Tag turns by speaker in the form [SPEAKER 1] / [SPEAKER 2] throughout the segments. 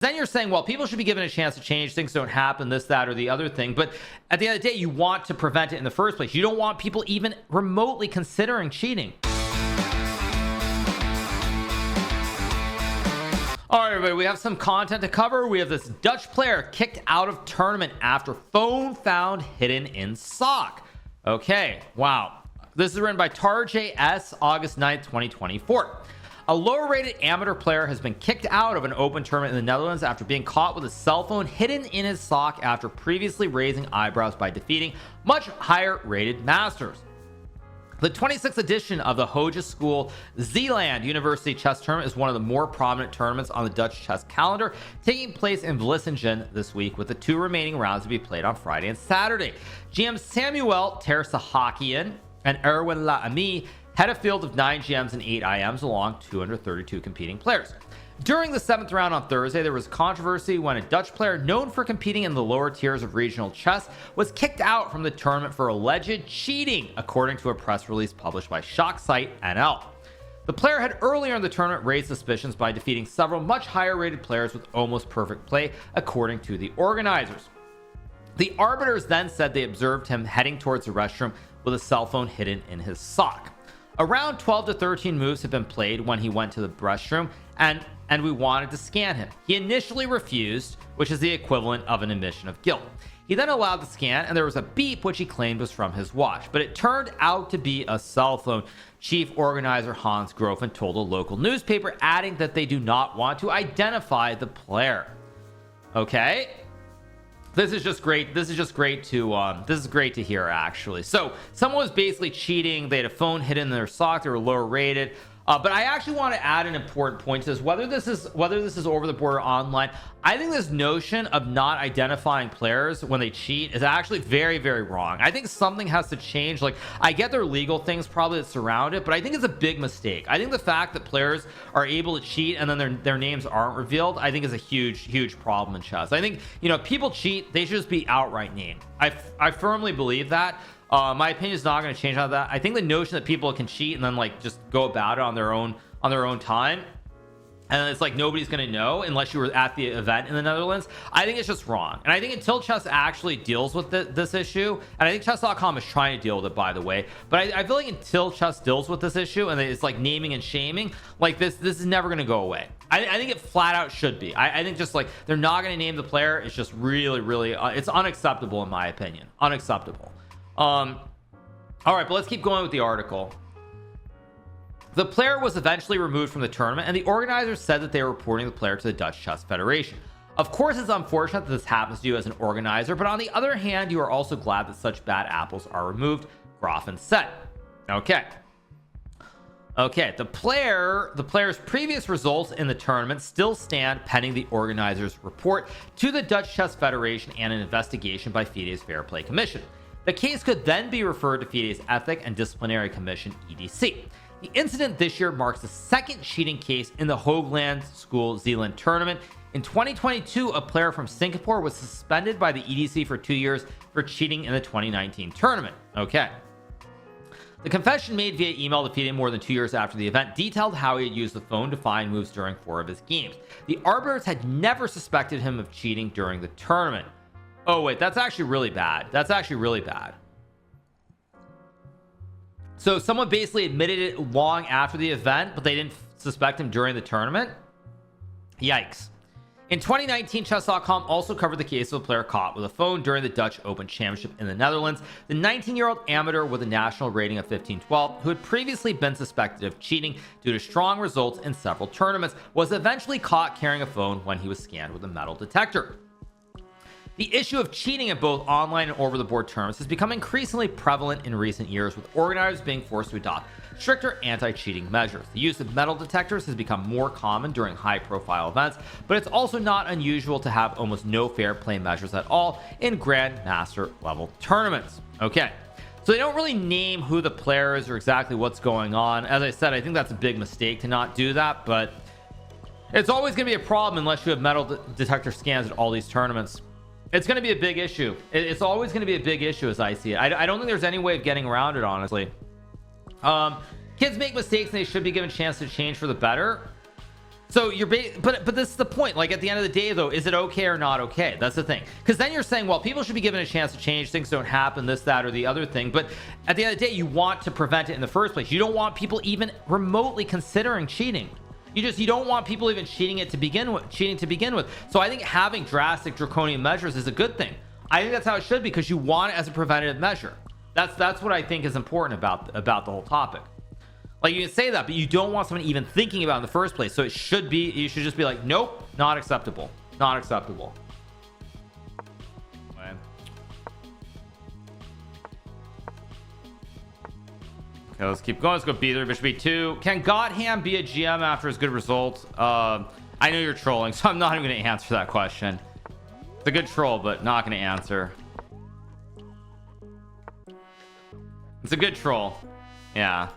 [SPEAKER 1] Then you're saying, well, people should be given a chance to change, things don't happen, this, that, or the other thing. But at the end of the day, you want to prevent it in the first place. You don't want people even remotely considering cheating. All right, everybody, we have some content to cover. We have this Dutch player kicked out of tournament after phone found hidden in sock. Okay, wow. This is written by Tarjay S, August 9th, 2024. A lower rated amateur player has been kicked out of an open tournament in the Netherlands after being caught with a cell phone hidden in his sock after previously raising eyebrows by defeating much higher rated masters. The 26th edition of the Hogeschool Zeeland University Chess Tournament is one of the more prominent tournaments on the Dutch chess calendar, taking place in Vlissingen this week, with the 2 remaining rounds to be played on Friday and Saturday. GM Samuel Tersahakian and Erwin Laami had a field of 9 GMs and 8 IMs along 232 competing players. During the 7th round on Thursday, there was controversy when a Dutch player known for competing in the lower tiers of regional chess was kicked out from the tournament for alleged cheating, according to a press release published by ShockSite NL. The player had earlier in the tournament raised suspicions by defeating several much higher rated players with almost perfect play, according to the organizers. The arbiters then said they observed him heading towards the restroom with a cell phone hidden in his sock. Around 12 to 13 moves had been played when he went to the restroom, and we wanted to scan him. He initially refused, which is the equivalent of an admission of guilt. He then allowed the scan, and there was a beep which he claimed was from his watch, but it turned out to be a cell phone. Chief organizer Hans Grofen told a local newspaper, adding that they do not want to identify the player. Okay, this is just great. This is great to hear, actually. So someone was basically cheating. They had a phone hidden in their sock. They were lower rated. But I actually want to add an important point to this. Whether this is over the border online, I think this notion of not identifying players when they cheat is actually very, very wrong. I think something has to change. Like, I get there are legal things probably that surround it, but I think it's a big mistake. I think the fact that players are able to cheat and then their names aren't revealed, I think is a huge problem in chess. I think, if people cheat, they should just be outright named. I firmly believe that. My opinion is not going to change on that. I think the notion that people can cheat and then just go about it on their own time, and it's like nobody's going to know unless you were at the event in the Netherlands, I think it's just wrong. And I think until chess actually deals with this issue, and I think chess.com is trying to deal with it, by the way, but I feel like until chess deals with this issue and it's like naming and shaming, like this is never going to go away. I think it flat out should be. I think just like they're not going to name the player. It's just really it's unacceptable, in my opinion. Unacceptable. All right, but let's keep going with the article. The player was eventually removed from the tournament, and the organizers said that they were reporting the player to the Dutch Chess Federation. Of course, it's unfortunate that this happens to you as an organizer, but on the other hand, you are also glad that such bad apples are removed, Grofen said. Okay, the player's previous results in the tournament still stand pending the organizers' report to the Dutch Chess Federation and an investigation by FIDE's Fair Play Commission. The case could then be referred to FIDE's Ethic and Disciplinary Commission, EDC. The incident this year marks the second cheating case in the Hogeschool Zeeland tournament. In 2022, a player from Singapore was suspended by the EDC for 2 years for cheating in the 2019 tournament. Okay. The confession made via email to FIDE more than 2 years after the event detailed how he had used the phone to find moves during 4 of his games. The arbiters had never suspected him of cheating during the tournament. Oh wait, that's actually really bad. So someone basically admitted it long after the event, but they didn't suspect him during the tournament. Yikes. In 2019, chess.com also covered the case of a player caught with a phone during the Dutch Open Championship in the Netherlands. The 19-year-old amateur with a national rating of 1512, who had previously been suspected of cheating due to strong results in several tournaments, was eventually caught carrying a phone when he was scanned with a metal detector. The issue of cheating at both online and over-the-board tournaments has become increasingly prevalent in recent years, with organizers being forced to adopt stricter anti-cheating measures. The use of metal detectors has become more common during high-profile events, but it's also not unusual to have almost no fair play measures at all in Grandmaster level tournaments. Okay, so they don't really name who the player is or exactly what's going on. As I said, I think that's a big mistake to not do that, but it's always going to be a problem unless you have metal detector scans at all these tournaments. It's going to be a big issue. It's always going to be a big issue as I see it. I don't think there's any way of getting around it, honestly. Kids make mistakes and they should be given a chance to change for the better. So you're but this is the point. Like at the end of the day though, is it okay or not okay? That's the thing, because then you're saying, well, people should be given a chance to change, things don't happen, this, that, or the other thing. But at the end of the day, you want to prevent it in the first place. You don't want people even remotely considering cheating. You don't want people even cheating to begin with. So I think having drastic draconian measures is a good thing. I think that's how it should be, because you want it as a preventative measure. That's what I think is important about the whole topic. Like, you can say that, but you don't want someone even thinking about it in the first place. So you should just be like, nope, not acceptable, not acceptable. Okay, let's keep going. Let's go B3, bishop B2. Can Godham be a GM after his good result? I know you're trolling, so I'm not even going to answer that question. It's a good troll, but not going to answer. It's a good troll. Yeah.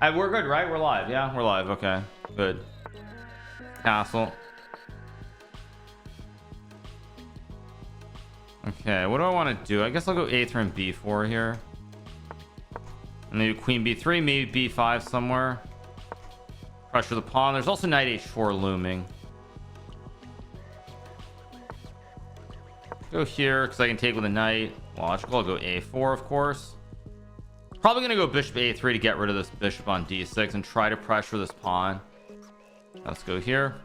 [SPEAKER 1] We're good, right? We're live. Yeah, we're live. Okay, good. Castle. Okay, what do I want to do? I guess I'll go A3 and B4 here. And maybe queen B3, maybe B5 somewhere. Pressure the pawn. There's also knight H4 looming. Go here because I can take with a knight. Logical. I'll go A4, of course. Probably gonna go bishop A3 to get rid of this bishop on D6 and try to pressure this pawn. Let's go here.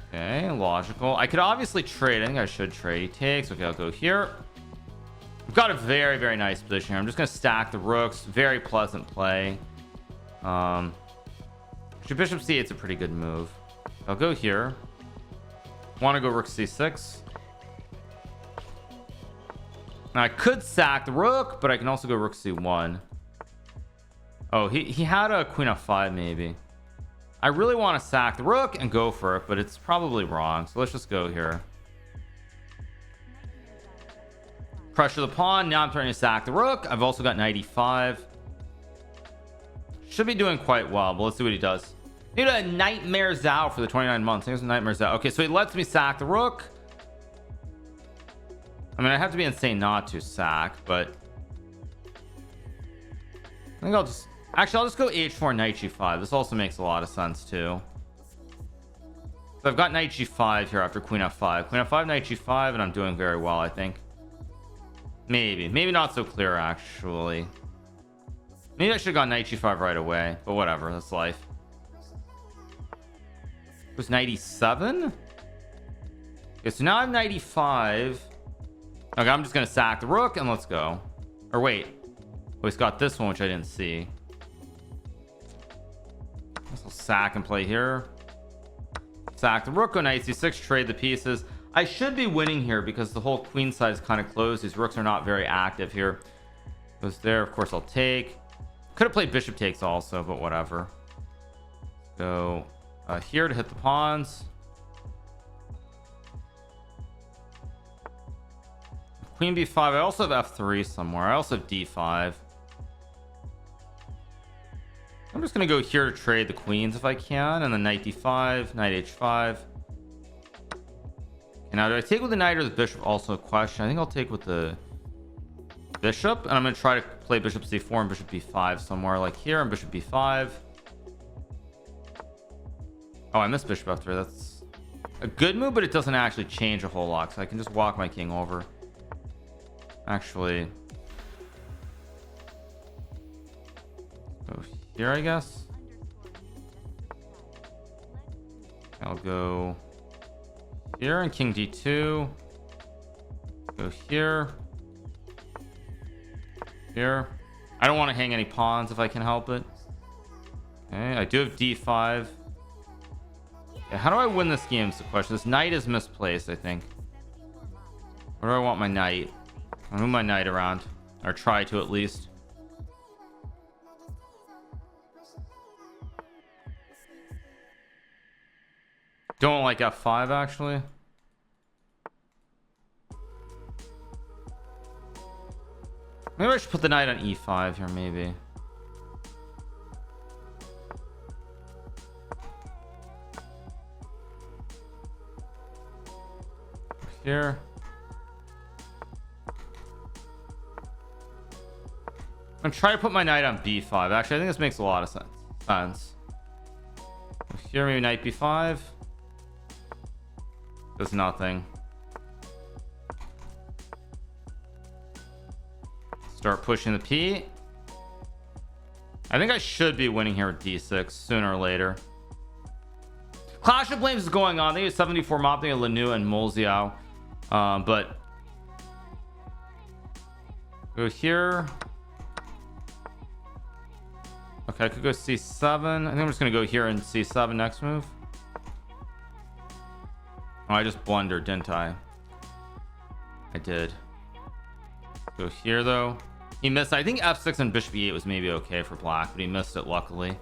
[SPEAKER 1] Okay, logical. I could obviously trade. I think I should trade. He takes. Okay, I'll go here. I've got a very, very nice position here. I'm just gonna stack the rooks. Very pleasant play. Bishop C8's a pretty good move. I'll go here. Want to go rook C6. Now I could sack the rook, but I can also go rook C1. Oh, he had a queen F5 maybe. I really want to sack the rook and go for it, but it's probably wrong. So let's just go here. Pressure the pawn. Now I'm trying to sack the rook. I've also got knight E5. Should be doing quite well, but let's see what he does. Need a nightmare Zhao for the 29 months. Here's a nightmare Zhao. Okay, so he lets me sack the rook. I mean, I have to be insane not to sack, but I think I'll just go H4 knight G5. This also makes a lot of sense too. So I've got knight G5 here after queen F5. Queen F5, knight G5, and I'm doing very well, I think. Maybe not so clear actually. Maybe I should have gone knight G5 right away, but whatever, that's life. It was knight E7. Okay, so now I'm knight E5. Okay, I'm just gonna sack the rook and let's go. Or wait, oh, he's got this one which I didn't see. I'll sack and play here. Sack the rook, go knight C6, trade the pieces. I should be winning here because the whole queen side is kind of closed. These rooks are not very active here. Goes there, of course I'll take. Could have played bishop takes also, but whatever. Go here to hit the pawns. Queen B5. I also have F3 somewhere. I also have D5. I'm just gonna go here to trade the queens if I can, and then knight D5, knight H5. And now do I take with the knight or the bishop? Also a question. I think I'll take with the bishop, and I'm gonna try to play bishop C4 and bishop B5 somewhere like here, and bishop B5. Oh, I missed bishop F3. That's a good move, but it doesn't actually change a whole lot, so I can just walk my king over. Actually, go here, I guess. I'll go here and king D2. Go here. Here. I don't want to hang any pawns if I can help it. Okay, I do have D5. Yeah, how do I win this game is the question. This knight is misplaced, I think. Where do I want my knight? I'll move my knight around, or try to at least. Don't like F5 actually. Maybe I should put the knight on E5 here, maybe. Here. I'm trying to put my knight on B5. Actually, I think this makes a lot of sense. here, maybe knight b5. Does nothing. Start pushing the p. I think I should be winning here with d6 sooner or later. Clash of Blames is going on. They have 74 mopping at Lanu and Molziao. But go here. Okay, I could go c7. I think I'm just gonna go here and c7 next move. Oh, I just blundered, didn't I? I did. Go here though. He missed. I think f6 and bishop e8 was maybe okay for black, but he missed it luckily.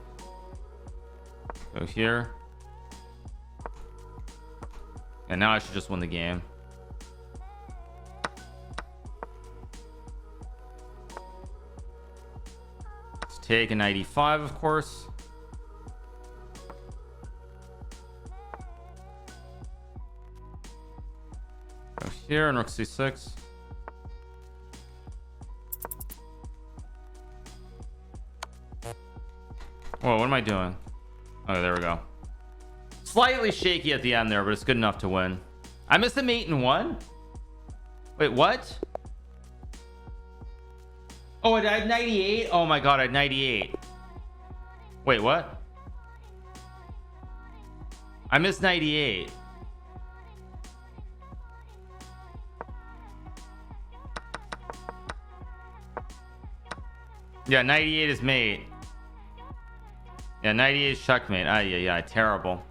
[SPEAKER 1] Go here. And now I should just win the game. Let's take a knight e5, of course. Go here and rook c6. Whoa, what am I doing? Oh, there we go. Slightly shaky at the end there, but it's good enough to win. I missed a mate in one. Wait, what? Oh, I died 98. Oh my god, I had 98. Wait, what? I missed 98. Yeah, 98 is mate. Yeah, 98 is checkmate. Yeah, terrible.